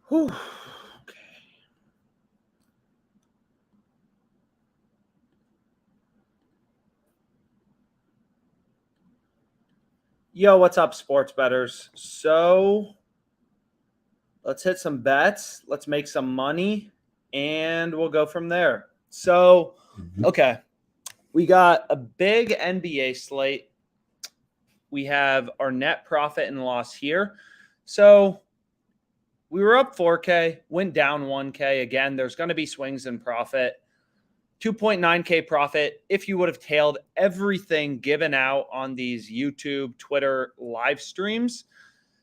Whew. Yo, what's up, sports bettors? So let's hit some bets. Let's make some money, and we'll go from there. So, okay, we got a big NBA slate. We have our net profit and loss here. So we were up 4K, went down 1K. Again, there's going to be swings in profit. 2.9K profit if you would have tailed everything given out on these YouTube, Twitter live streams.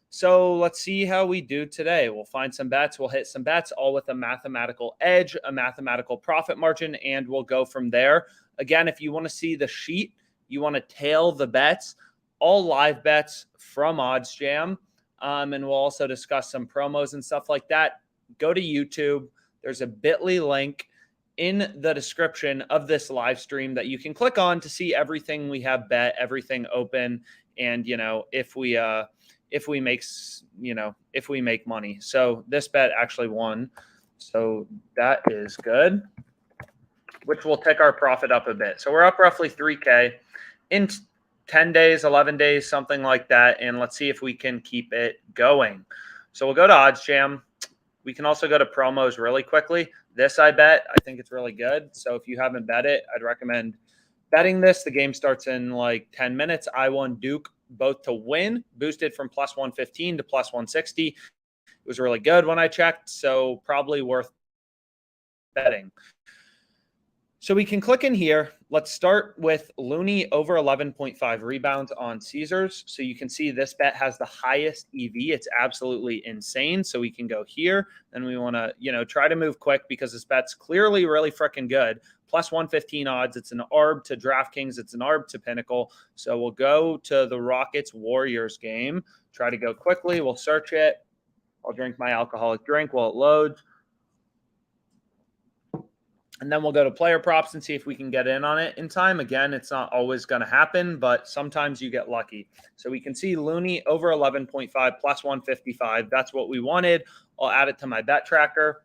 So let's see how we do today. We'll find some bets. We'll hit some bets, all with a mathematical edge, a mathematical profit margin, and we'll go from there. Again, if you want to see the sheet, you want to tail the bets, all live bets from OddsJam. And we'll also discuss some promos and stuff like that. Go to YouTube. There's a bit.ly link in the description of this live stream that you can click on to see everything we have bet, everything open, and if we make money. So this bet actually won, so that is good, which will take our profit up a bit. So we're up roughly 3K in 10 days, 11 days, something like that, and let's see if we can keep it going. So we'll go to OddsJam. We can also go to promos really quickly. This I bet. I think it's really good. So if you haven't bet it, I'd recommend betting this. The game starts in like 10 minutes. I won Duke both to win, boosted from plus 115 to plus 160. It was really good when I checked, so probably worth betting. So we can click in here. Let's start with Looney over 11.5 rebounds on Caesars. So you can see this bet has the highest EV. It's absolutely insane. So we can go here, and we want to, try to move quick because this bet's clearly really freaking good. Plus 115 odds. It's an ARB to DraftKings. It's an ARB to Pinnacle. So we'll go to the Rockets Warriors game. Try to go quickly. We'll search it. I'll drink my alcoholic drink while it loads. And then we'll go to player props and see if we can get in on it in time. Again, it's not always going to happen, but sometimes you get lucky. So we can see Looney over 11.5 plus 155. That's what we wanted. I'll add it to my bet tracker.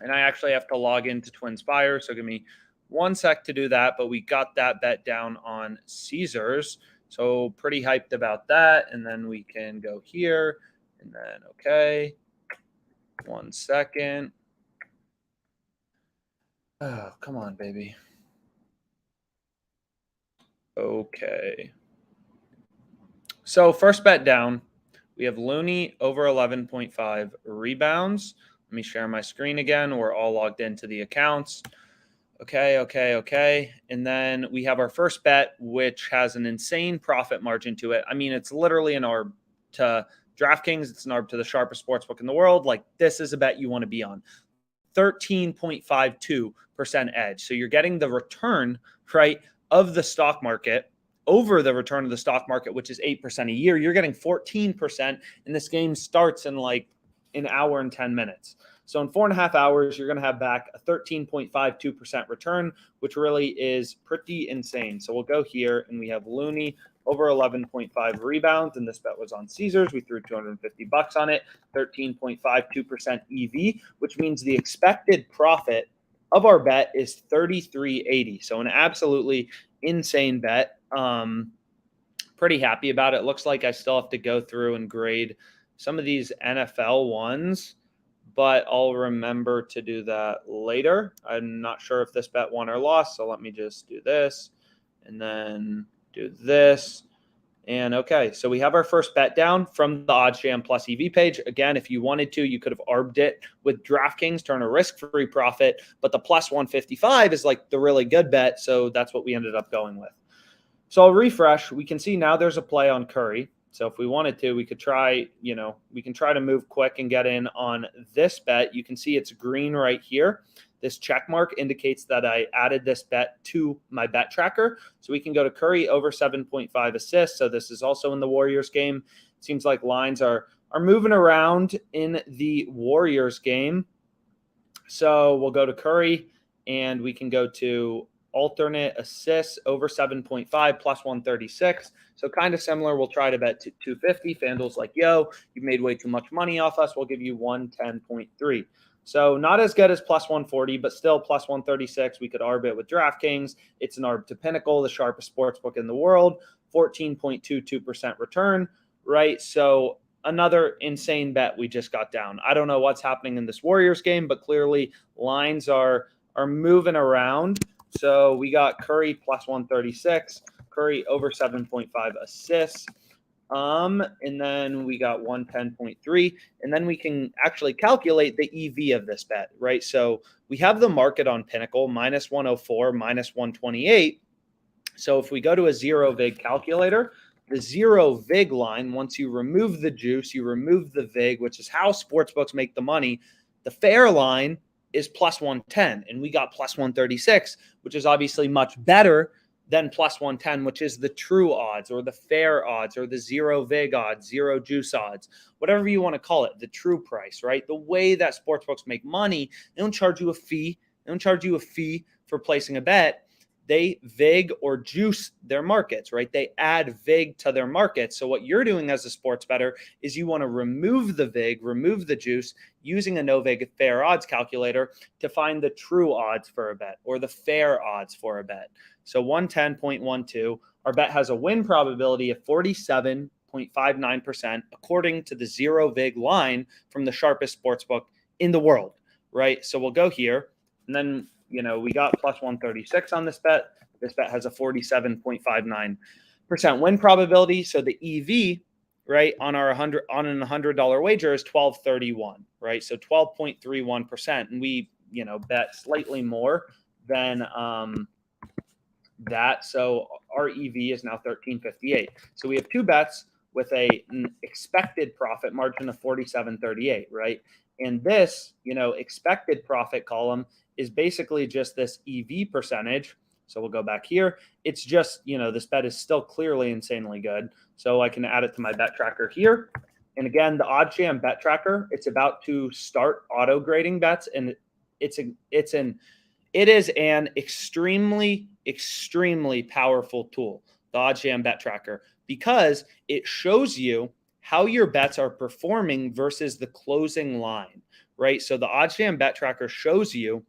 And I actually have to log into TwinSpire. So give me 1 sec to do that. But we got that bet down on Caesars. So pretty hyped about that. And then we can go here. And then, okay. 1 second. Oh, come on, baby. Okay. So first bet down, we have Looney over 11.5 rebounds. Let me share my screen again. We're all logged into the accounts. Okay. And then we have our first bet, which has an insane profit margin to it. I mean, it's literally an ARB to DraftKings. It's an ARB to the sharpest sportsbook in the world. Like, this is a bet you want to be on. 13.52% edge. So you're getting the return, right, of the stock market over the return of the stock market, which is 8% a year. You're getting 14%, and this game starts in like an hour and 10 minutes. So in 4.5 hours, you're going to have back a 13.52% return, which really is pretty insane. So we'll go here, and we have Looney over 11.5 rebounds, and this bet was on Caesars. We threw $250 on it, 13.52% EV, which means the expected profit of our bet is $33.80. So an absolutely insane bet. Pretty happy about it. Looks like I still have to go through and grade some of these NFL ones, but I'll remember to do that later. I'm not sure if this bet won or lost, so let me just do this and then do this. And okay, so we have our first bet down from the OddsJam plus EV page. Again, if you wanted to, you could have ARB'd it with DraftKings, turn a risk-free profit, but the plus 155 is like the really good bet, so that's what we ended up going with. So I'll refresh. We can see now there's a play on Curry. So if we wanted to, we could try, we can try to move quick and get in on this bet. You can see it's green right here. This check mark indicates that I added this bet to my bet tracker. So we can go to Curry over 7.5 assists. So this is also in the Warriors game. It seems like lines are moving around in the Warriors game. So we'll go to Curry, and we can go to alternate assists over 7.5 plus 136. So kind of similar. We'll try to bet 250. FanDuel's like, yo, you've made way too much money off us. We'll give you 110.3. So not as good as plus 140, but still plus 136. We could arb it with DraftKings. It's an arb to Pinnacle, the sharpest sportsbook in the world, 14.22% return, right? So another insane bet we just got down. I don't know what's happening in this Warriors game, but clearly lines are moving around. So we got Curry plus 136, Curry over 7.5 assists. And then we got 110.3, and then we can actually calculate the EV of this bet, right? So we have the market on Pinnacle, minus 104, minus 128. So if we go to a zero VIG calculator, the zero VIG line, once you remove the juice, you remove the VIG, which is how sportsbooks make the money, the fair line is plus 110, and we got plus 136, which is obviously much better than plus 110, which is the true odds or the fair odds or the zero VIG odds, zero juice odds, whatever you want to call it, the true price, right? The way that sportsbooks make money, they don't charge you a fee. They don't charge you a fee for placing a bet. They VIG or juice their markets, right? They add VIG to their markets. So what you're doing as a sports bettor is you want to remove the VIG, remove the juice using a no VIG fair odds calculator to find the true odds for a bet or the fair odds for a bet. So 110.12, our bet has a win probability of 47.59% according to the zero VIG line from the sharpest sportsbook in the world, right? So we'll go here and then we got plus 136 on this bet. This bet has a 47.59% win probability. So the EV, right, on an $100 wager is 1231, right? So 12.31%. And we, bet slightly more than that. So our EV is now 1358. So we have two bets with an expected profit margin of 47.38, right? And this, expected profit column is basically just this EV percentage. So we'll go back here. It's just, this bet is still clearly insanely good. So I can add it to my bet tracker here. And again, the OddsJam bet tracker, it's about to start auto grading bets. And it is an extremely, extremely powerful tool, the OddsJam bet tracker, because it shows you how your bets are performing versus the closing line, right? So the OddsJam bet tracker shows you,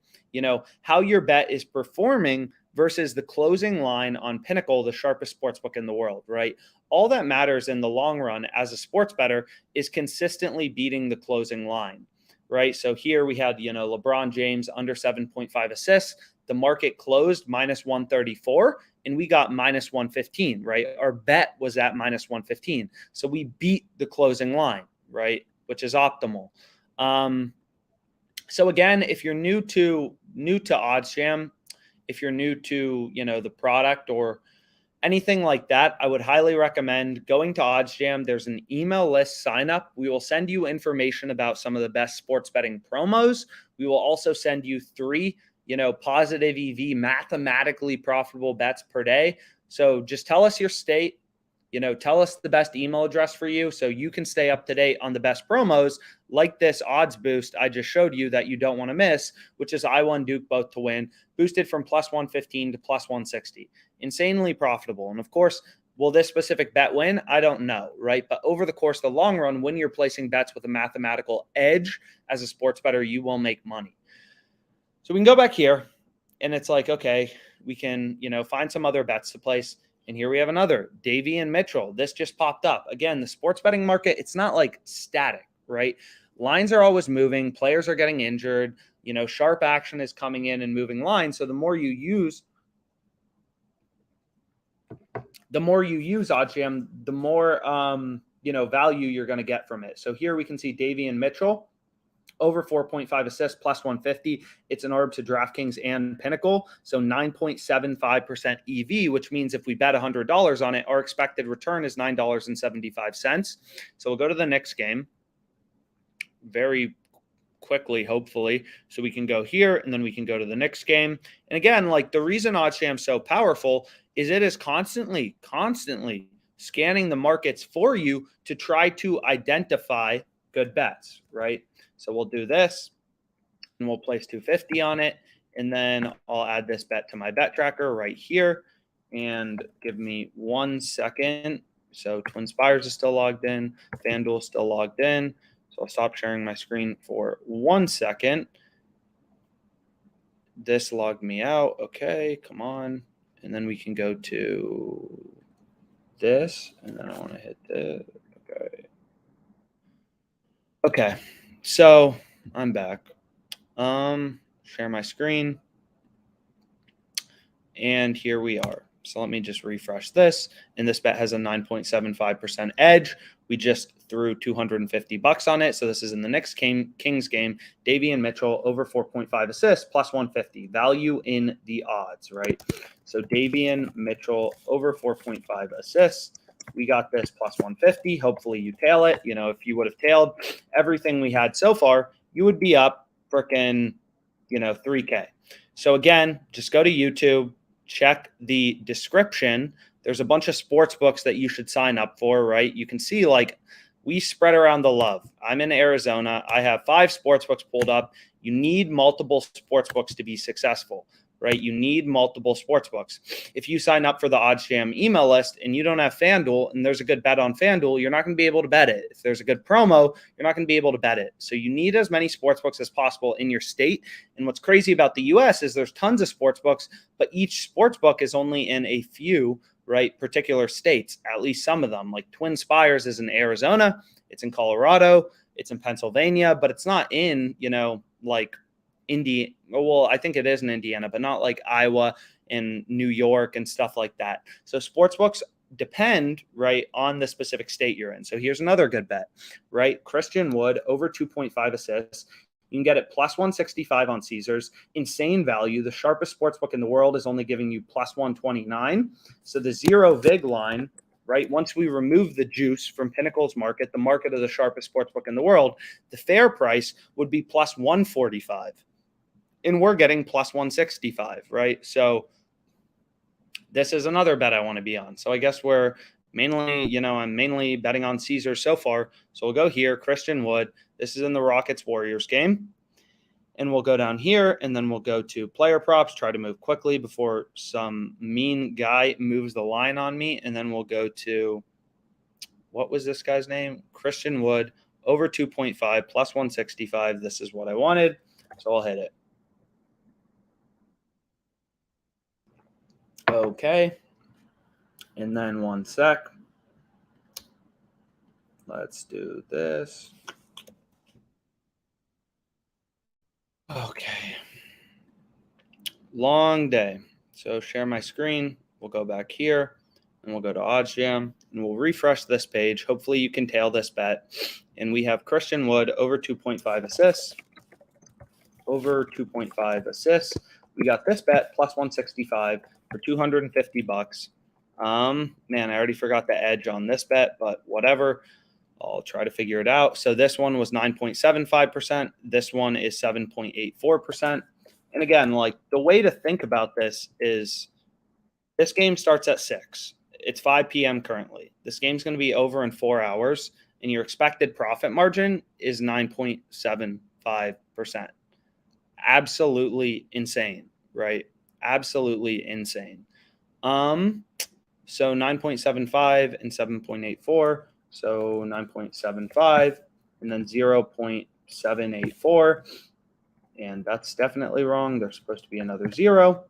how your bet is performing versus the closing line on Pinnacle, the sharpest sportsbook in the world, right? All that matters in the long run as a sports bettor is consistently beating the closing line, right? So here we had, LeBron James under 7.5 assists. The market closed minus 134 and we got minus 115, right? Our bet was at minus 115. So we beat the closing line, right? Which is optimal. So again, if you're new to OddsJam, if you're new to, the product or anything like that, I would highly recommend going to OddsJam. There's an email list sign up. We will send you information about some of the best sports betting promos. We will also send you 3, positive EV, mathematically profitable bets per day. So just tell us your state, tell us the best email address for you so you can stay up to date on the best promos like this odds boost I just showed you that you don't want to miss, which is I won Duke both to win, boosted from plus 115 to plus 160. Insanely profitable. And of course, will this specific bet win? I don't know, right? But over the course of the long run, when you're placing bets with a mathematical edge as a sports bettor, you will make money. So we can go back here and it's like, okay, we can, find some other bets to place. And here we have another, Davion Mitchell. This just popped up. Again, the sports betting market, it's not like static, right? Lines are always moving. Players are getting injured. Sharp action is coming in and moving lines. So the more you use OddsJam, the more, value you're going to get from it. So here we can see Davion Mitchell, over 4.5 assists, plus 150. It's an arb to DraftKings and Pinnacle. So 9.75% EV, which means if we bet $100 on it, our expected return is $9.75. So we'll go to the next game very quickly, hopefully. So we can go here and then we can go to the next game. And again, like the reason OddsJam is so powerful is it is constantly scanning the markets for you to try to identify good bets, right? So we'll do this and we'll place 250 on it. And then I'll add this bet to my bet tracker right here. And give me 1 second. So TwinSpires is still logged in. FanDuel is still logged in. So I'll stop sharing my screen for 1 second. This logged me out. Okay, come on. And then we can go to this. And then I want to hit this. Okay. Okay. So I'm back. Share my screen. And here we are. So let me just refresh this. And this bet has a 9.75% edge. We just threw $250 on it. So this is in the Knicks Kings game. Davion Mitchell over 4.5 assists plus 150. Value in the odds, right? So Davion Mitchell over 4.5 assists. We got this plus 150. Hopefully you tail it. You know, if you would have tailed everything we had so far, you would be up freaking, you know, 3K. So again, just go to YouTube. Check the description. There's a bunch of sports books that you should sign up for, right? You can see like we spread around the love. I'm in Arizona. I have 5 sports books pulled up. You need multiple sports books to be successful, right? You need multiple sports books. If you sign up for the OddsJam email list and you don't have FanDuel and there's a good bet on FanDuel, you're not going to be able to bet it. If there's a good promo, you're not going to be able to bet it. So you need as many sports books as possible in your state. And what's crazy about the US is there's tons of sports books, but each sports book is only in a few, right, particular states, at least some of them. Like TwinSpires is in Arizona, it's in Colorado, it's in Pennsylvania, but it's not in, you know, like Indiana. Well, I think it is in Indiana, but not like Iowa and New York and stuff like that. So sports books depend, right, on the specific state you're in. So here's another good bet, right? Christian Wood over 2.5 assists. You can get it plus 165 on Caesars. Insane value. The sharpest sports book in the world is only giving you plus 129. So the zero vig line, right? Once we remove the juice from Pinnacle's market, the market of the sharpest sports book in the world, the fair price would be plus 145. And we're getting plus 165, right? So this is another bet I want to be on. So I guess we're mainly, you know, I'm mainly betting on Caesars so far. So we'll go here, Christian Wood. This is in the Rockets-Warriors game. And we'll go down here, and then we'll go to player props, try to move quickly before some mean guy moves the line on me. And then we'll go to, what was this guy's name? Christian Wood, over 2.5, plus 165. This is what I wanted. So I'll hit it. Okay. And then 1 sec. Let's do this. Okay. Long day. So share my screen. We'll go back here and we'll go to OddsJam and we'll refresh this page. Hopefully you can tail this bet. And we have Christian Wood over 2.5 assists. Over 2.5 assists. We got this bet plus 165 for $250. Man, I already forgot the edge on this bet, but whatever. I'll try to figure it out. So this one was 9.75%. This one is 7.84%. And again, like the way to think about this is this game starts at 6. It's 5 p.m. currently. This game's going to be over in 4 hours, and your expected profit margin is 9.75%. Absolutely insane, right? Absolutely insane. So 9.75 and 7.84. So 9.75 and then 0.784. And that's definitely wrong. There's supposed to be another 0.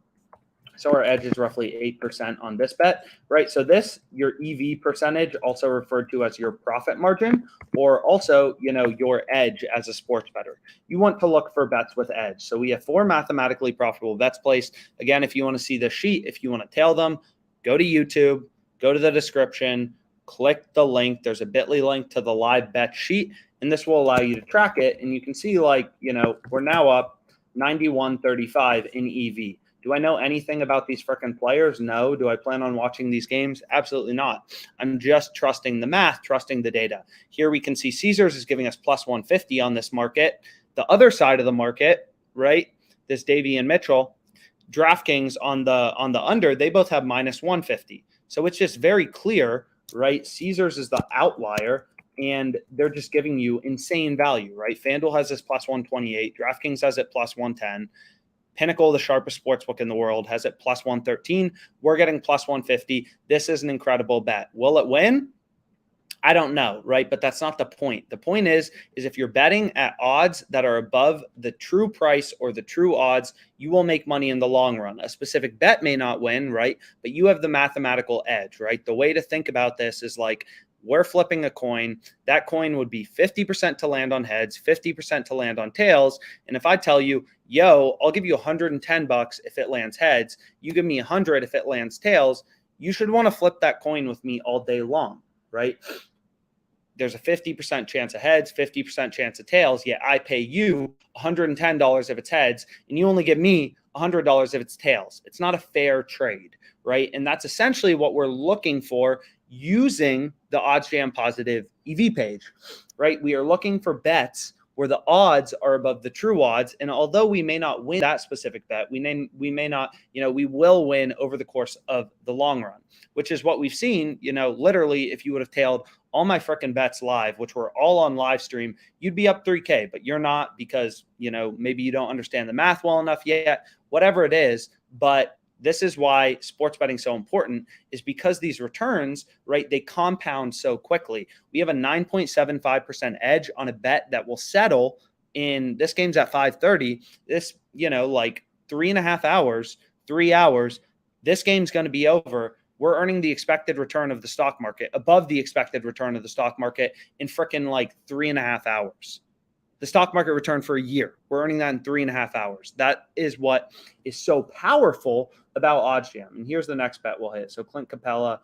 So our edge is roughly 8% on this bet, right? So this, your EV percentage, also referred to as your profit margin, or also, you know, your edge as a sports bettor. You want to look for bets with edge. So we have 4 mathematically profitable bets placed. Again, if you want to see the sheet, if you want to tail them, go to YouTube, go to the description, click the link. There's a bit.ly link to the live bet sheet, and this will allow you to track it. And you can see, like, you know, we're now up 91.35 in EV. Do I know anything about these freaking players? No. Do I plan on watching these games? Absolutely not. I'm just trusting the math, trusting the data. Here we can see Caesars is giving us plus 150 on this market. The other side of the market, right, this Davion Mitchell, DraftKings on the under, they both have minus 150. So it's just very clear, right? Caesars is the outlier, and they're just giving you insane value, right? FanDuel has this plus 128. DraftKings has it plus 110. Pinnacle, the sharpest sportsbook in the world, has it plus 113. We're getting plus 150. This is an incredible bet. Will it win? I don't know, right? But that's not the point. The point is if you're betting at odds that are above the true price or the true odds, you will make money in the long run. A specific bet may not win, right? But you have the mathematical edge, right? The way to think about this is like, we're flipping a coin. That coin would be 50% to land on heads, 50% to land on tails. And if I tell you, yo, I'll give you $110 if it lands heads, you give me 100 if it lands tails, you should want to flip that coin with me all day long, right? There's a 50% chance of heads, 50% chance of tails, yet I pay you $110 if it's heads, and you only give me $100 if it's tails. It's not a fair trade, right? And that's essentially what we're looking for using the OddsJam Positive EV page, right? We are looking for bets where the odds are above the true odds. And although we may not win that specific bet, we may not, we will win over the course of the long run, which is what we've seen, literally if you would have tailed all my freaking bets live, which were all on live stream, you'd be up 3K, but you're not because, maybe you don't understand the math well enough yet, whatever it is. But this is why sports betting is so important, is because these returns, right, they compound so quickly. We have a 9.75% edge on a bet that will settle in, this game's at 5:30. This, like 3.5 hours, 3 hours, this game's going to be over. We're earning the expected return of the stock market, above the expected return of the stock market in freaking like 3.5 hours. The stock market return for a year, we're earning that in 3.5 hours. That is what is so powerful about OddsJam. And here's the next bet we'll hit. So Clint Capella,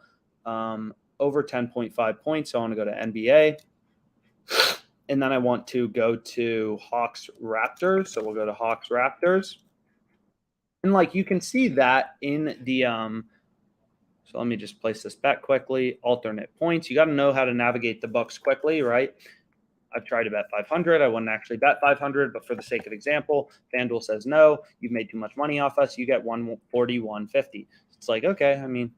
over 10.5 points. So I want to go to NBA. And then I want to go to Hawks Raptors. So we'll go to Hawks Raptors. And like you can see that in the so let me just place this bet quickly. Alternate points. You got to know how to navigate the books quickly, right? I've tried to bet 500. I wouldn't actually bet 500, but for the sake of example, FanDuel says no. You've made too much money off us. You get 140, 150. It's like, okay, I mean,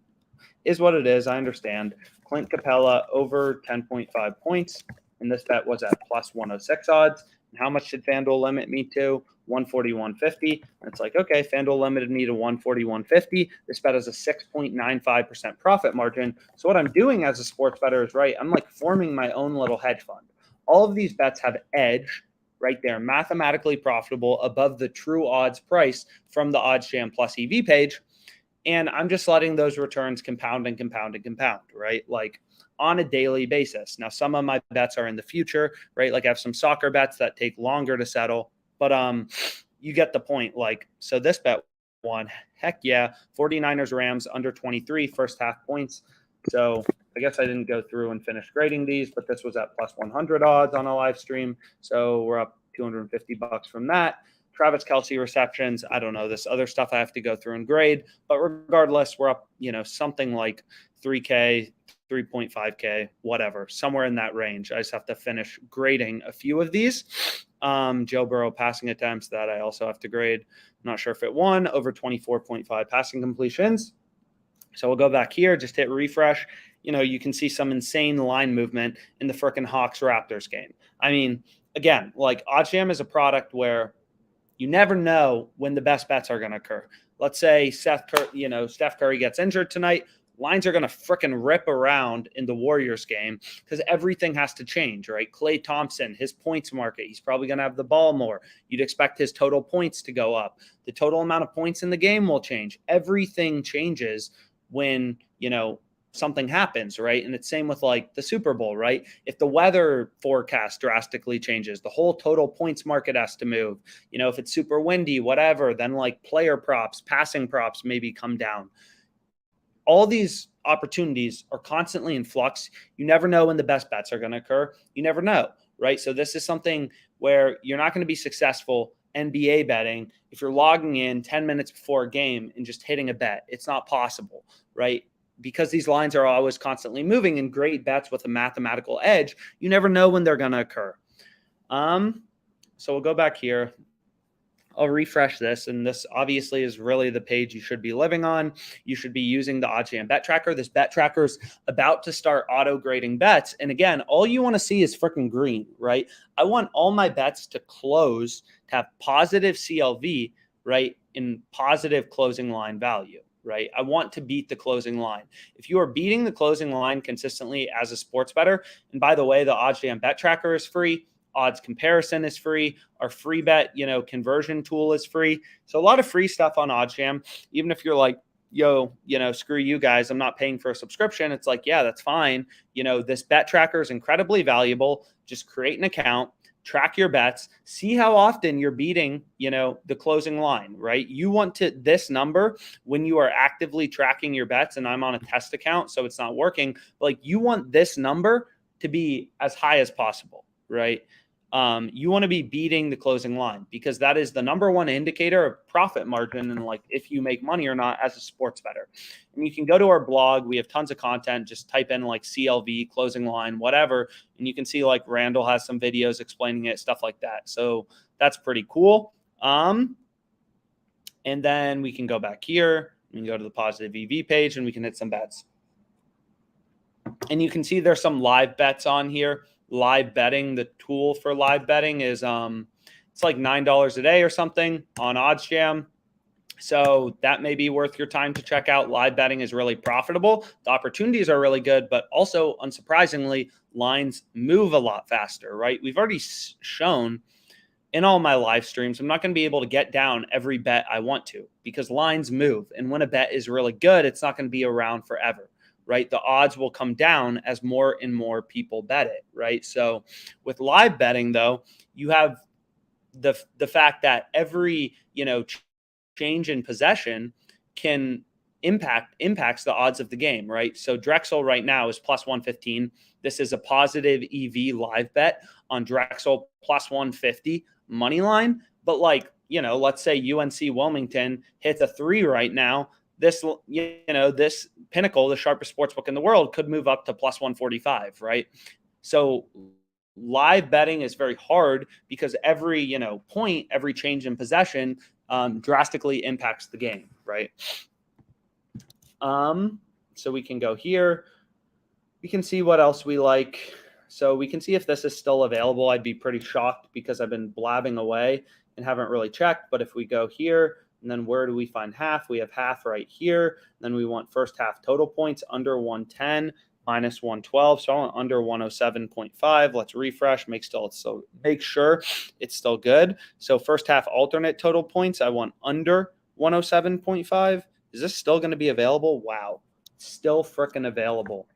is what it is. I understand. Clint Capella over 10.5 points, and this bet was at plus 106 odds. And how much did FanDuel limit me to? 140, 150. And it's like, okay, FanDuel limited me to 140, 150. This bet has a 6.95% profit margin. So what I'm doing as a sports bettor is, right, I'm like forming my own little hedge fund. All of these bets have edge right there, mathematically profitable above the true odds price from the OddsJam Plus EV page. And I'm just letting those returns compound and compound and compound, right? Like on a daily basis. Now, some of my bets are in the future, right? Like I have some soccer bets that take longer to settle, but you get the point. Like, so this bet won, heck yeah, 49ers Rams under 23 first half points. So I guess I didn't go through and finish grading these, but this was at plus 100 odds on a live stream. So we're up $250 from that. Travis Kelce receptions, I don't know, this other stuff I have to go through and grade. But regardless, we're up, something like 3K, 3.5K, whatever, somewhere in that range. I just have to finish grading a few of these. Joe Burrow passing attempts that I also have to grade. I'm not sure if it won, over 24.5 passing completions. So we'll go back here, just hit refresh. You can see some insane line movement in the frickin' Hawks Raptors game. I mean, again, like OddsJam is a product where you never know when the best bets are going to occur. Let's say Steph Curry gets injured tonight. Lines are going to frickin' rip around in the Warriors game because everything has to change, right? Klay Thompson, his points market, he's probably going to have the ball more. You'd expect his total points to go up. The total amount of points in the game will change. Everything changes when, something happens, right? And it's same with like the Super Bowl, right? If the weather forecast drastically changes, the whole total points market has to move. If it's super windy, whatever, then like player props, passing props maybe come down. All these opportunities are constantly in flux. You never know when the best bets are going to occur. You never know, right? So this is something where you're not going to be successful NBA betting if you're logging in 10 minutes before a game and just hitting a bet. It's not possible, right? Because these lines are always constantly moving, and great bets with a mathematical edge, you never know when they're going to occur. So we'll go back here. I'll refresh this, and this obviously is really the page you should be living on. You should be using the OddsJam Bet Tracker. This bet tracker is about to start auto-grading bets. And again, all you want to see is freaking green, right? I want all my bets to close, to have positive CLV, right? in positive closing line value, right? I want to beat the closing line. If you are beating the closing line consistently as a sports bettor, and by the way, the OddsJam bet tracker is free, odds comparison is free, our free bet, conversion tool is free. So a lot of free stuff on OddsJam. Even if you're like, yo, screw you guys, I'm not paying for a subscription. It's like, yeah, that's fine. This bet tracker is incredibly valuable. Just create an account, track your bets, see how often you're beating, the closing line, right? You want this number when you are actively tracking your bets, and I'm on a test account, so it's not working. Like, you want this number to be as high as possible, right? You want to be beating the closing line, because that is the number one indicator of profit margin and like if you make money or not as a sports bettor. And you can go to our blog. We have tons of content. Just type in like CLV, closing line, whatever. And you can see like Randall has some videos explaining it, stuff like that. So that's pretty cool. And then we can go back here. We can go to the positive EV page and we can hit some bets. And you can see there's some live bets on here. Live betting, the tool for live betting is it's like $9 a day or something on OddsJam. So that may be worth your time to check out. Live betting is really profitable. The opportunities are really good, but also unsurprisingly, lines move a lot faster, right? We've already shown in all my live streams, I'm not going to be able to get down every bet I want to, because lines move. And when a bet is really good, it's not going to be around forever, right? The odds will come down as more and more people bet it, right? So with live betting, though, you have the fact that every, change in possession can impacts the odds of the game, right? So Drexel right now is plus 115. This is a positive EV live bet on Drexel plus 150 money line. But like, let's say UNC Wilmington hits a 3 right now. This, this Pinnacle, the sharpest sportsbook in the world, could move up to plus 145, right? So live betting is very hard because every, point, every change in possession drastically impacts the game, right? So we can go here. We can see what else we like. So we can see if this is still available. I'd be pretty shocked because I've been blabbing away and haven't really checked. But if we go here, and then where do we find half? We have half right here. Then we want first half total points under 110 minus 112. So I want under 107.5. Let's refresh. Make sure it's still good. So first half alternate total points, I want under 107.5. Is this still going to be available? Wow. Still freaking available.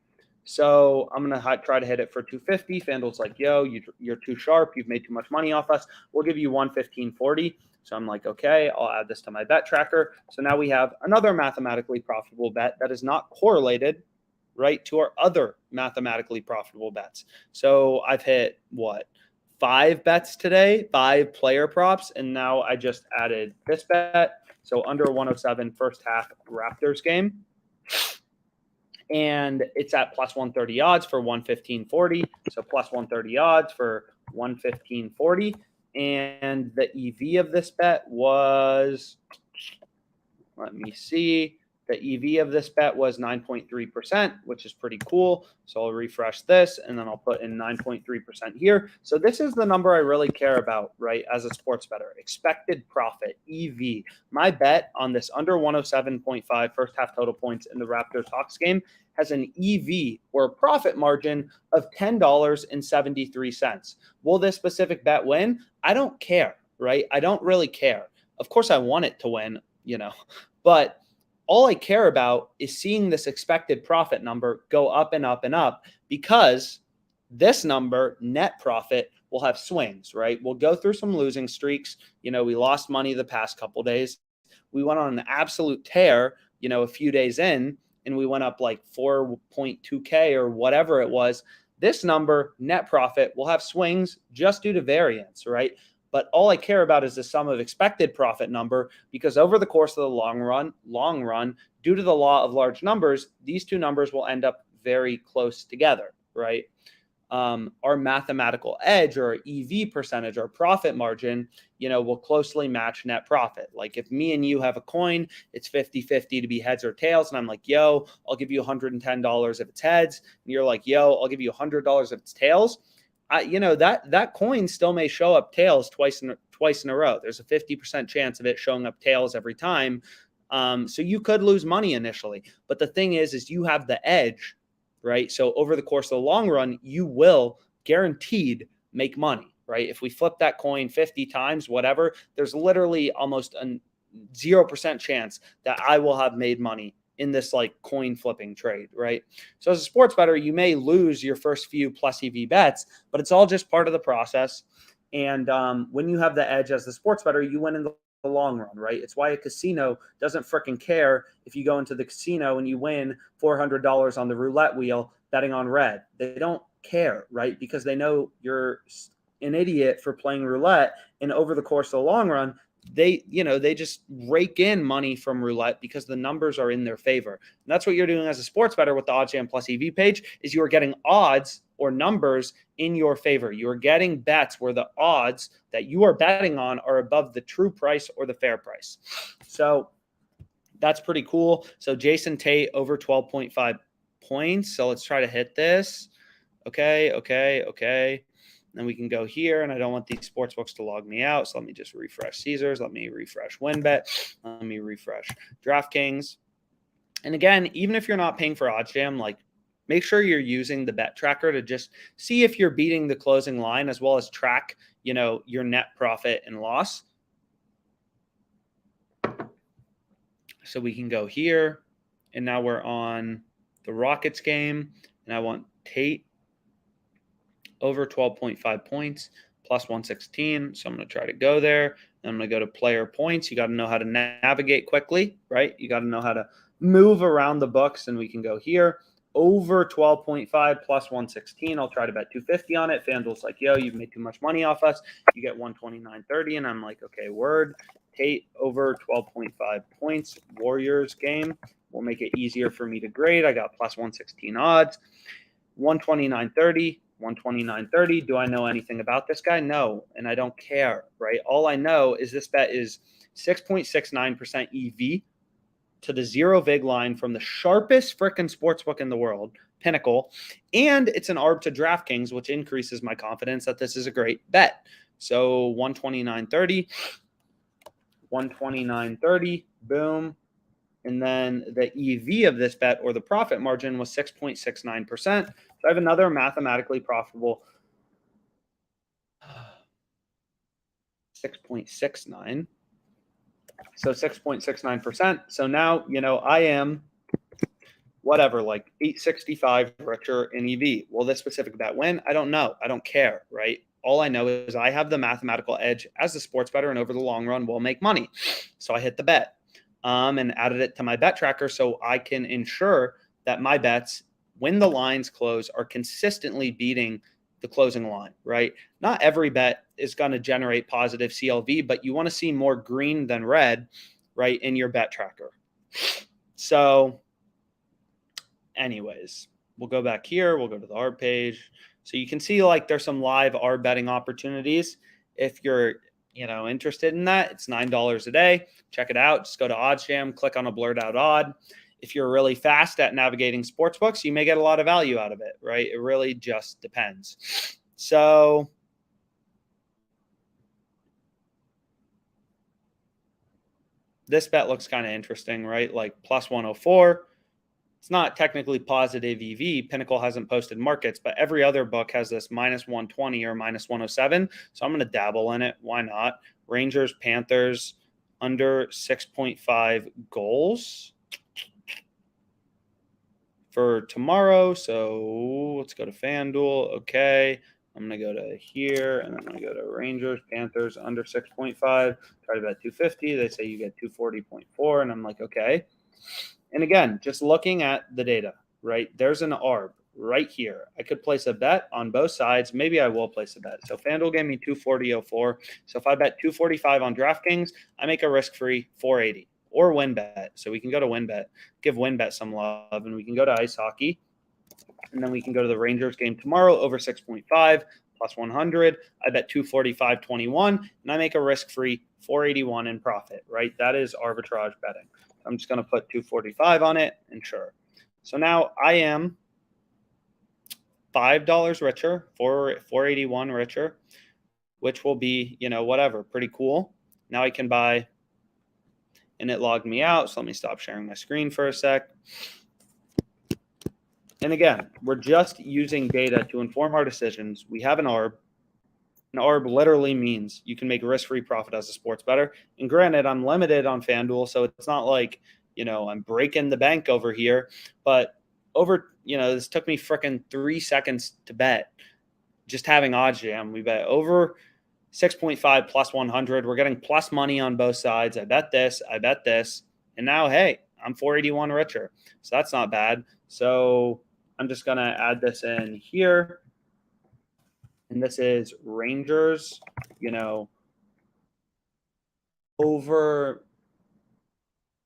So I'm going to try to hit it for 250. FanDuel's like, yo, you're too sharp. You've made too much money off us. We'll give you 115.40. So I'm like, okay, I'll add this to my bet tracker. So now we have another mathematically profitable bet that is not correlated, right, to our other mathematically profitable bets. So I've hit 5 bets today, 5 player props, and now I just added this bet. So under 107 first half Raptors game. And it's at plus 130 odds for 115.40. So plus 130 odds for 115.40. And the EV of this bet was, let me see. The EV of this bet was 9.3%, which is pretty cool. So I'll refresh this and then I'll put in 9.3% here. So this is the number I really care about, right, as a sports bettor. Expected profit, EV. My bet on this under 107.5 first half total points in the Raptors-Hawks game has an EV or a profit margin of $10.73. Will this specific bet win? I don't care, right? I don't really care. Of course, I want it to win, but all I care about is seeing this expected profit number go up and up and up, because this number, net profit, will have swings, right? We'll go through some losing streaks. We lost money the past couple days. We went on an absolute tear, a few days in, and we went up like 4.2K or whatever it was. This number, net profit, will have swings just due to variance, right? But all I care about is the sum of expected profit number, because over the course of the long run, due to the law of large numbers, these two numbers will end up very close together, right? Our mathematical edge, or EV percentage, or profit margin, will closely match net profit. Like if me and you have a coin, it's 50-50 to be heads or tails. And I'm like, yo, I'll give you $110 if it's heads. And you're like, yo, I'll give you $100 if it's tails. That coin still may show up tails twice twice in a row. There's a 50% chance of it showing up tails every time. So you could lose money initially. But the thing is you have the edge, right? So over the course of the long run, you will guaranteed make money, right? If we flip that coin 50 times, whatever, there's literally almost a 0% chance that I will have made money in this like coin flipping trade, right? So as a sports bettor, you may lose your first few plus EV bets, but it's all just part of the process. And when you have the edge as the sports bettor, you win in the long run, right? It's why a casino doesn't freaking care if you go into the casino and you win $400 on the roulette wheel betting on red. They don't care, right? Because they know you're an idiot for playing roulette. And over the course of the long run, they just rake in money from roulette because the numbers are in their favor. And that's what you're doing as a sports bettor with the OddsJam Plus EV page is you are getting odds or numbers in your favor. You are getting bets where the odds that you are betting on are above the true price or the fair price. So that's pretty cool. So Jason Tate over 12.5 points. So let's try to hit this. Okay. Then we can go here, and I don't want these sports books to log me out. So let me just refresh Caesars. Let me refresh WinBet. Let me refresh DraftKings. And again, even if you're not paying for OddsJam, like make sure you're using the bet tracker to just see if you're beating the closing line as well as track, your net profit and loss. So we can go here, and now we're on the Rockets game, and I want Tate over 12.5 points, plus 116. So I'm going to try to go there. And I'm going to go to player points. You got to know how to navigate quickly, right? You got to know how to move around the books, and we can go here. Over 12.5 plus 116. I'll try to bet 250 on it. FanDuel's like, yo, you've made too much money off us. You get 129.30. And I'm like, okay, word. Tate over 12.5 points. Warriors game will make it easier for me to grade. I got plus 116 odds. 129.30. 129.30. Do I know anything about this guy? No, and I don't care, right? All I know is this bet is 6.69% EV to the zero vig line from the sharpest frickin' sportsbook in the world, Pinnacle, and it's an ARB to DraftKings, which increases my confidence that this is a great bet. So 129.30, 129.30, boom. And then the EV of this bet or the profit margin was 6.69%. So I have another mathematically profitable 6.69. So 6.69%. So now, I am whatever, like 865 richer in EV. Will this specific bet win? I don't know. I don't care, right? All I know is I have the mathematical edge as a sports bettor, and over the long run will make money. So I hit the bet and added it to my bet tracker so I can ensure that my bets, when the lines close, are consistently beating the closing line, right? Not every bet is going to generate positive CLV, but you want to see more green than red, right, in your bet tracker. So anyways, we'll go back here. We'll go to the ARB page. So you can see like there's some live ARB betting opportunities. If you're interested in that, it's $9 a day. Check it out. Just go to OddsJam, click on a blurred out odd. If you're really fast at navigating sportsbooks, you may get a lot of value out of it, right? It really just depends. So this bet looks kind of interesting, right? Like plus 104. It's not technically positive EV. Pinnacle hasn't posted markets, but every other book has this minus 120 or minus 107. So I'm going to dabble in it. Why not? Rangers, Panthers, under 6.5 goals for tomorrow. So let's go to FanDuel. Okay. I'm going to go to here, and I'm going to go to Rangers, Panthers, under 6.5. Try to bet 250. They say you get 240.4, and I'm like, okay. And again, just looking at the data, right? There's an ARB right here. I could place a bet on both sides. Maybe I will place a bet. So FanDuel gave me 240.04. So if I bet 245 on DraftKings, I make a risk-free 480 or WinBet. So we can go to WinBet, give WinBet some love, and we can go to ice hockey. And then we can go to the Rangers game tomorrow over 6.5 plus 100. I bet 245.21, and I make a risk-free 481 in profit, right? That is arbitrage betting. I'm just going to put 245 on it and sure. So now I am $5 richer, 481 richer. which will be, whatever, pretty cool. Now I can buy, and it logged me out. So let me stop sharing my screen for a sec. And again, we're just using data to inform our decisions. We have an ARB. An ARB literally means you can make risk-free profit as a sports bettor. And granted, I'm limited on FanDuel, so it's not like, I'm breaking the bank over here. But this took me freaking 3 seconds to bet. Just having OddsJam, we bet over 6.5 plus 100. We're getting plus money on both sides. I bet this, and now, hey, I'm 481 richer. So that's not bad. So I'm just going to add this in here. And this is Rangers, over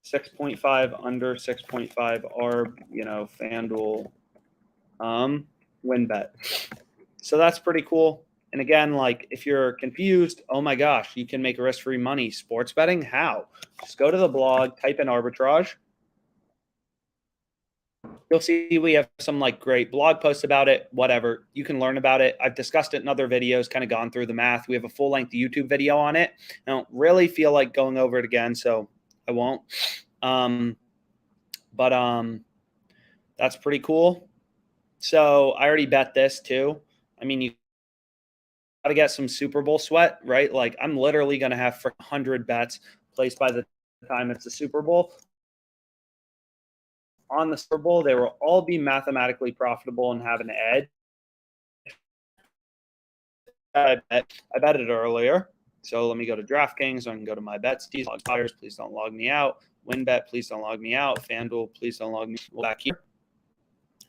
6.5, under 6.5 ARB, FanDuel win bet. So that's pretty cool. And again, like if you're confused, oh my gosh, you can make risk-free money sports betting. How? Just go to the blog, type in arbitrage. You'll see we have some like great blog posts about it, whatever. You can learn about it. I've discussed it in other videos, kind of gone through the math. We have a full-length YouTube video on it. I don't really feel like going over it again, so I won't. But that's pretty cool. So I already bet this too. I mean, you got to get some Super Bowl sweat, right? Like I'm literally going to have 100 bets placed by the time it's the Super Bowl. On the Super Bowl, they will all be mathematically profitable and have an edge. I bet it earlier. So let me go to DraftKings. I can go to my bets. Log buyers, please don't log me out. WinBet, please don't log me out. FanDuel, please don't log me back here.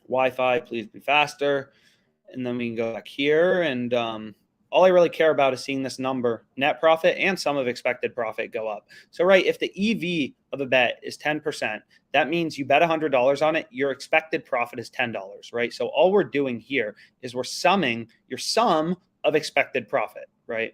Wi-Fi, please be faster. And then we can go back here. And all I really care about is seeing this number, net profit and sum of expected profit go up. So, right, if the EV of a bet is 10%, that means you bet $100 on it, your expected profit is $10, right? So all we're doing here is we're summing your sum of expected profit, right?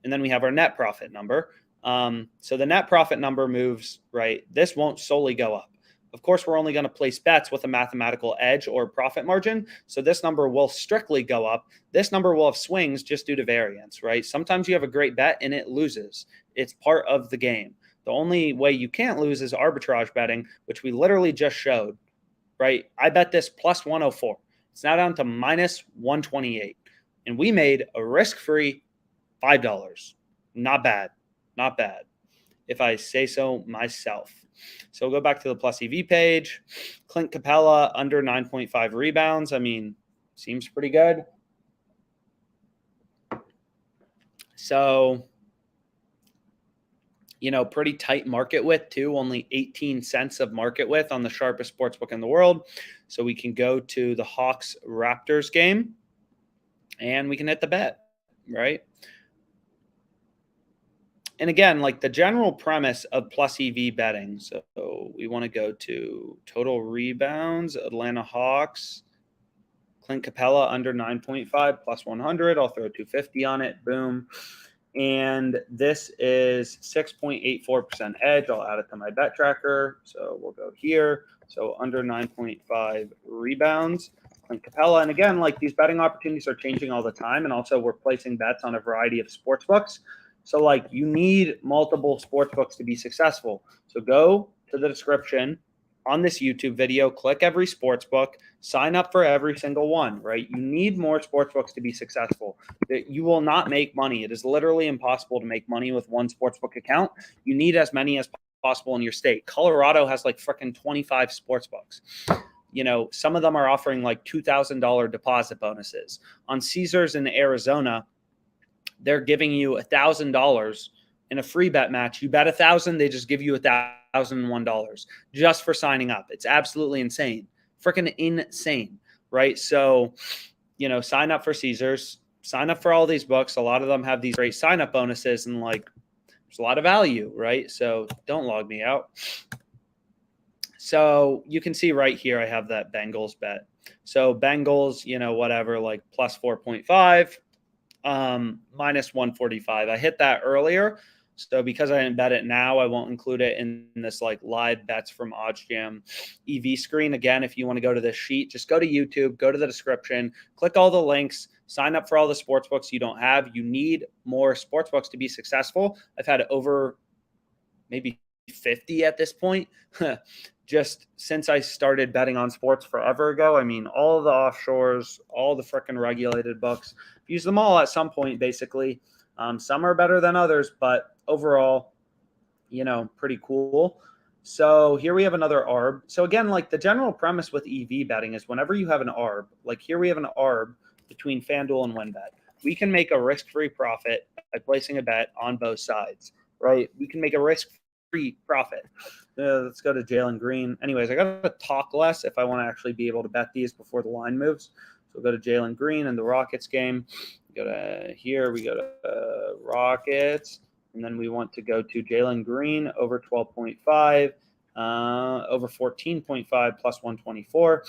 And then we have our net profit number. So the net profit number moves, right? This won't solely go up. Of course, we're only going to place bets with a mathematical edge or profit margin. So this number will strictly go up. This number will have swings just due to variance, right? Sometimes you have a great bet and it loses. It's part of the game. The only way you can't lose is arbitrage betting, which we literally just showed, right? I bet this plus 104. It's now down to minus 128. And we made a risk-free $5. Not bad. Not bad, if I say so myself. So we'll go back to the plus EV page. Clint Capella under 9.5 rebounds. I mean, seems pretty good. So, pretty tight market width too. Only 18 cents of market width on the sharpest sportsbook in the world. So we can go to the Hawks Raptors game and we can hit the bet, right? And again, like the general premise of plus EV betting. So we want to go to total rebounds, Atlanta Hawks, Clint Capella under 9.5 plus 100. I'll throw 250 on it. Boom. And this is 6.84% edge. I'll add it to my bet tracker. So we'll go here. So under 9.5 rebounds, Clint Capella. And again, like these betting opportunities are changing all the time. And also we're placing bets on a variety of sports books. So like you need multiple sports books to be successful. So go to the description on this YouTube video, click every sports book, sign up for every single one, right? You need more sports books to be successful. You will not make money. It is literally impossible to make money with one sportsbook account. You need as many as possible in your state. Colorado has like freaking 25 sports books. Some of them are offering like $2,000 deposit bonuses. On Caesars in Arizona, they're giving you $1,000 in a free bet match. You bet 1,000, they just give you $1,001 just for signing up. It's absolutely insane, freaking insane, right? So, sign up for Caesars, sign up for all these books. A lot of them have these great sign up bonuses, and like, there's a lot of value, right? So don't log me out. So you can see right here, I have that Bengals bet. So Bengals, whatever, like plus 4.5. Minus 145. I hit that earlier. So because I didn't bet it now, I won't include it in this like live bets from OddsJam EV screen. Again, if you want to go to this sheet, just go to YouTube, go to the description, click all the links, Sign up for all the sports books you don't have. You need more sports books to be successful. I've had over maybe 50 at this point. Just since I started betting on sports forever ago. I mean, all the offshores, all the freaking regulated books, use them all at some point, basically. Some are better than others, but overall, pretty cool. So here we have another ARB. So again, like the general premise with EV betting is whenever you have an ARB, like here we have an ARB between FanDuel and WynnBET, we can make a risk-free profit by placing a bet on both sides, right? We can make a risk-free profit. Let's go to Jalen Green. Anyways, I got to talk less if I want to actually be able to bet these before the line moves. So we'll go to Jalen Green and the Rockets game. We go to here. We go to Rockets. And then we want to go to Jalen Green over 12.5, over 14.5 plus 124.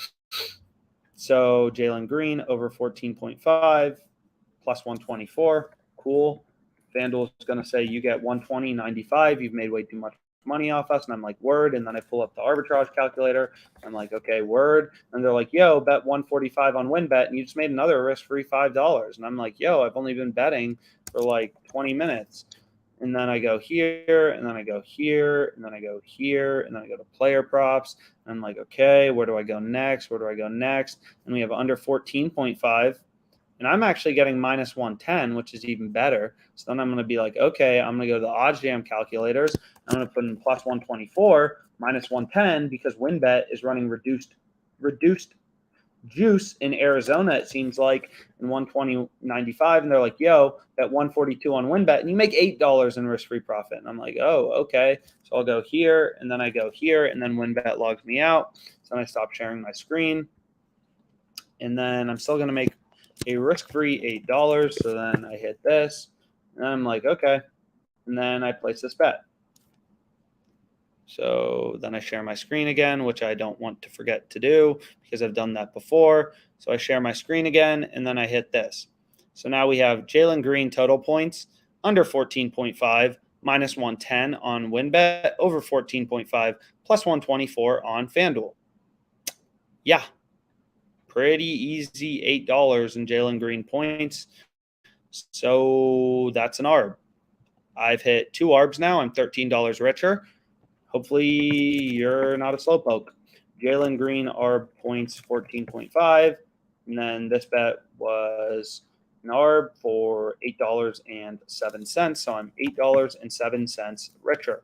So Jalen Green over 14.5 plus 124. Cool. FanDuel is going to say you get 120.95. You've made way too much money off us. And I'm like, word. And then I pull up the arbitrage calculator. I'm like, okay, word. And they're like, yo, bet 145 on WynnBET. And you just made another risk-free $5. And I'm like, yo, I've only been betting for like 20 minutes. And then I go here, and then I go here, and then I go here, and then I go to player props. And I'm like, okay, where do I go next? Where do I go next? And we have under 14.5. And I'm actually getting minus 110, which is even better. So then I'm going to be like, okay, I'm going to go to the OddsJam calculators. I'm going to put in plus 124, minus 110, because WynnBET is running reduced juice in Arizona, it seems like, in 120.95. And they're like, yo, bet 142 on WynnBET, and you make $8 in risk-free profit. And I'm like, oh, okay. So I'll go here, and then I go here, and then WynnBET logs me out. So then I stop sharing my screen. And then I'm still going to make a risk-free $8. So then I hit this, and I'm like, okay. And then I place this bet. So then I share my screen again, which I don't want to forget to do because I've done that before. So I share my screen again, and then I hit this. So now we have Jalen Green total points under 14.5, minus 110 on WynnBET, over 14.5, plus 124 on FanDuel. Yeah, pretty easy $8 in Jalen Green points. So that's an ARB. I've hit 2 ARBs now. I'm $13 richer. Hopefully you're not a slowpoke. Jalen Green ARB points 14.5. And then this bet was an ARB for $8.07. So I'm $8.07 richer.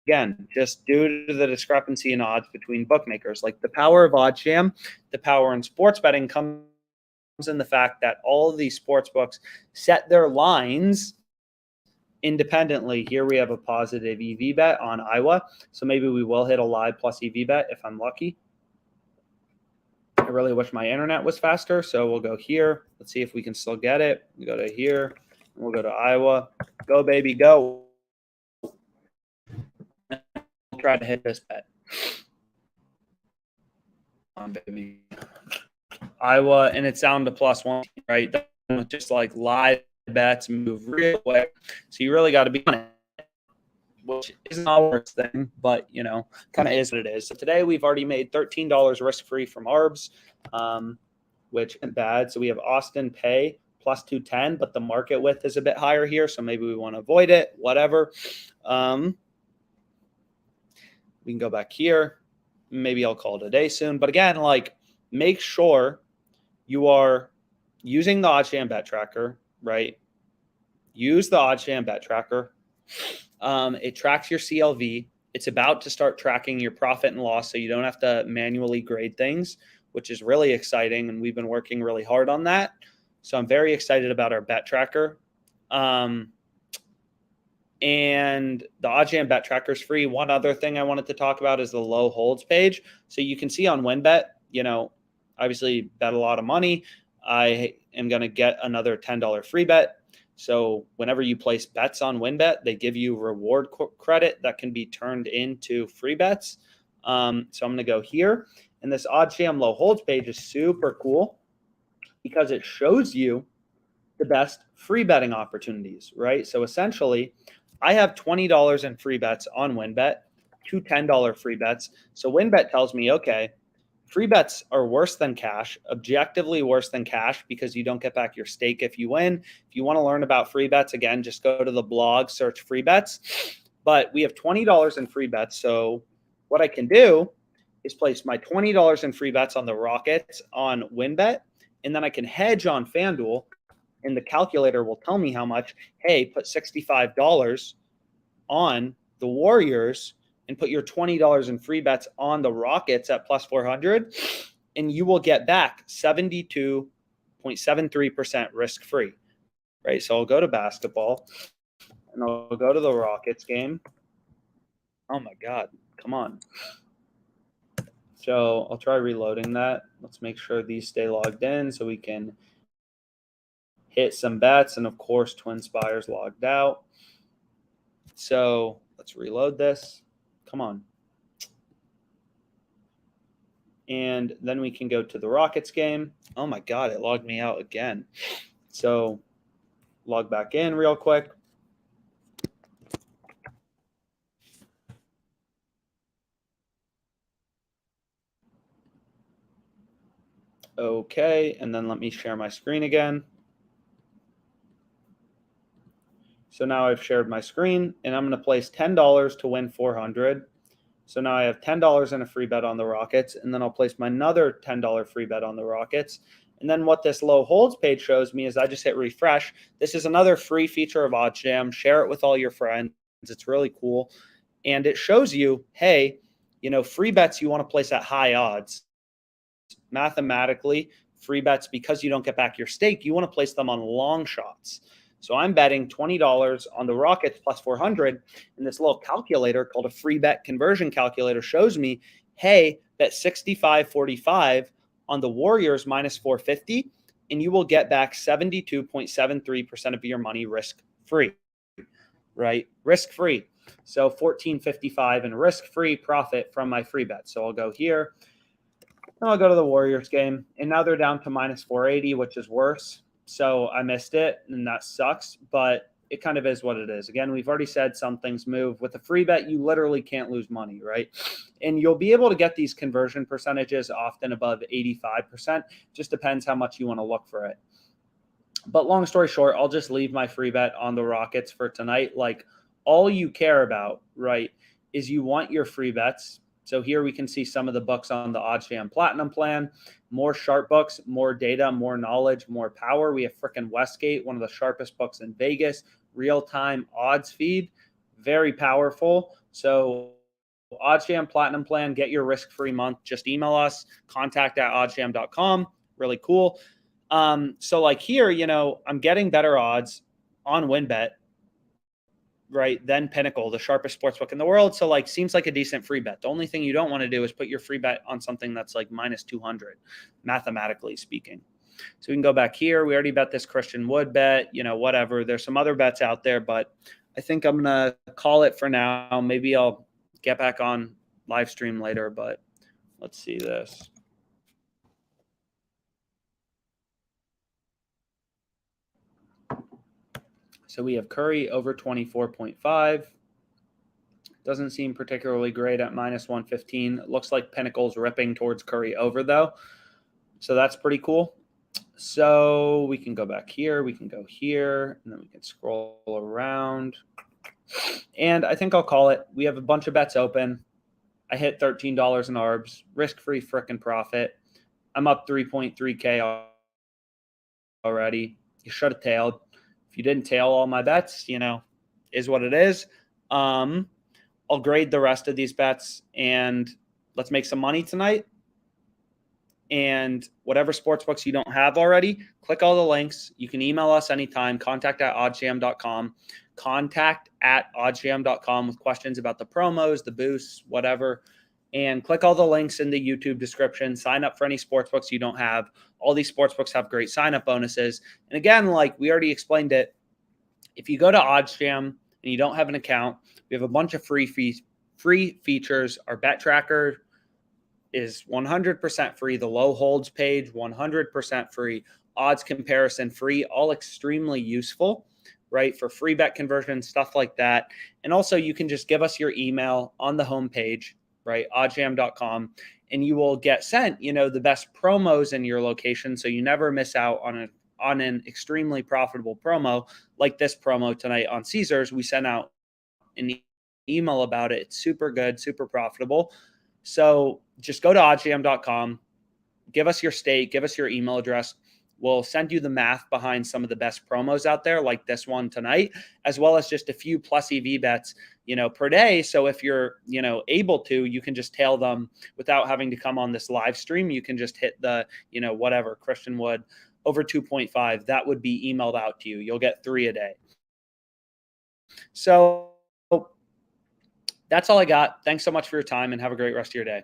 Again, just due to the discrepancy in odds between bookmakers. Like the power of OddsJam, the power in sports betting comes in the fact that all of these sports books set their lines independently. Here we have a positive EV bet on Iowa. So maybe we will hit a live plus EV bet if I'm lucky. I really wish my internet was faster. So we'll go here. Let's see if we can still get it. We go to here. And we'll go to Iowa. Go, baby, go. We'll try to hit this bet. On, baby. Iowa, and it's down to plus 1, right? Just like live bets move real quick. So you really got to be on it, which isn't the worst thing, but, kind of is what it is. So today we've already made $13 risk-free from ARBs, which isn't bad. So we have Austin Pay plus 210, but the market width is a bit higher here. So maybe we want to avoid it, whatever. We can go back here. Maybe I'll call it a day soon. But again, make sure you are using the OddsJam bet tracker, right? Use the OddsJam bet tracker. It tracks your CLV. It's about to start tracking your profit and loss, so you don't have to manually grade things, which is really exciting, and we've been working really hard on that. So I'm very excited about our bet tracker. And the OddsJam bet tracker is free. One other thing I wanted to talk about is the low holds page. So you can see on WynnBET, obviously bet a lot of money. I am going to get another $10 free bet. So whenever you place bets on WynnBET, they give you reward credit that can be turned into free bets. So I'm going to go here. And this OddsJam low holds page is super cool because it shows you the best free betting opportunities, right? So essentially, I have $20 in free bets on WynnBET, 2 $10 free bets. So WynnBET tells me, okay, Free bets are worse than cash, objectively worse than cash, because you don't get back your stake if you win. If you want to learn about free bets, again, just go to the blog, search free bets. But we have $20 in free bets. So what I can do is place my $20 in free bets on the Rockets on WinBet, and then I can hedge on FanDuel, and the calculator will tell me how much. Hey, put $65 on the Warriors and put your $20 in free bets on the Rockets at plus 400, and you will get back 72.73% risk-free, right? So I'll go to basketball, and I'll go to the Rockets game. Oh, my God. Come on. So I'll try reloading that. Let's make sure these stay logged in so we can hit some bets. And, of course, TwinSpire's logged out. So let's reload this. Come on. And then we can go to the Rockets game. Oh, my God, it logged me out again. So log back in real quick. Okay, and then let me share my screen again. So now I've shared my screen, and I'm going to place $10 to win 400. So now I have $10 in a free bet on the Rockets, and then I'll place my another $10 free bet on the Rockets. And then what this low holds page shows me is I just hit refresh. This is another free feature of OddsJam. Share it with all your friends. It's really cool. And it shows you, hey, free bets you want to place at high odds. Mathematically, free bets, because you don't get back your stake, you want to place them on long shots. So I'm betting $20 on the Rockets plus 400, and this little calculator called a free bet conversion calculator shows me, hey, bet 65.45 on the Warriors minus 450, and you will get back 72.73% of your money risk-free, right? Risk-free. So 14.55 in risk-free profit from my free bet. So I'll go here. I'll go to the Warriors game, and now they're down to minus 480, which is worse. So I missed it, and that sucks, but it kind of is what it is. Again, we've already said some things move. With a free bet, you literally can't lose money, right? And you'll be able to get these conversion percentages often above 85%. Just depends how much you want to look for it. But long story short, I'll just leave my free bet on the Rockets for tonight. Like, all you care about, right, is you want your free bets. So here we can see some of the books on the OddsJam Platinum plan. More sharp books, more data, more knowledge, more power. We have frickin' Westgate, one of the sharpest books in Vegas. Real-time odds feed, very powerful. So OddsJam Platinum plan, get your risk-free month. Just email us, contact@oddsjam.com. Really cool. So like here, I'm getting better odds on WinBet, right, then Pinnacle, the sharpest sportsbook in the world. So seems like a decent free bet. The only thing you don't want to do is put your free bet on something that's like minus 200, mathematically speaking. So we can go back here. We already bet this Christian Wood bet, whatever. There's some other bets out there, but I think I'm going to call it for now. Maybe I'll get back on live stream later, but let's see this. So we have Curry over 24.5. Doesn't seem particularly great at minus 115. It looks like Pinnacle's ripping towards Curry over, though. So that's pretty cool. So we can go back here. We can go here. And then we can scroll around. And I think I'll call it. We have a bunch of bets open. I hit $13 in ARBs. Risk-free frickin' profit. I'm up 3.3K already. You should have tailed. If you didn't tail all my bets, is what it is. I'll grade the rest of these bets, and let's make some money tonight. And whatever sportsbooks you don't have already, click all the links. You can email us anytime, contact@oddsjam.com, contact@oddsjam.com with questions about the promos, the boosts, whatever. And click all the links in the YouTube description. Sign up for any sportsbooks you don't have. All these sportsbooks have great sign-up bonuses. And again, like we already explained it, if you go to OddsJam and you don't have an account, we have a bunch of free features. Our bet tracker is 100% free. The low holds page, 100% free. Odds comparison free, all extremely useful, right, for free bet conversion, stuff like that. And also you can just give us your email on the homepage, right, oddsjam.com, and you will get sent, the best promos in your location. So you never miss out on an extremely profitable promo like this promo tonight on Caesars. We sent out an email about it. It's super good, super profitable. So just go to oddsjam.com, give us your state, give us your email address. We'll send you the math behind some of the best promos out there, like this one tonight, as well as just a few plus EV bets, per day. So if you're, able to, you can just tail them without having to come on this live stream. You can just hit the, whatever Christian Wood over 2.5. That would be emailed out to you. You'll get 3 a day. So that's all I got. Thanks so much for your time and have a great rest of your day.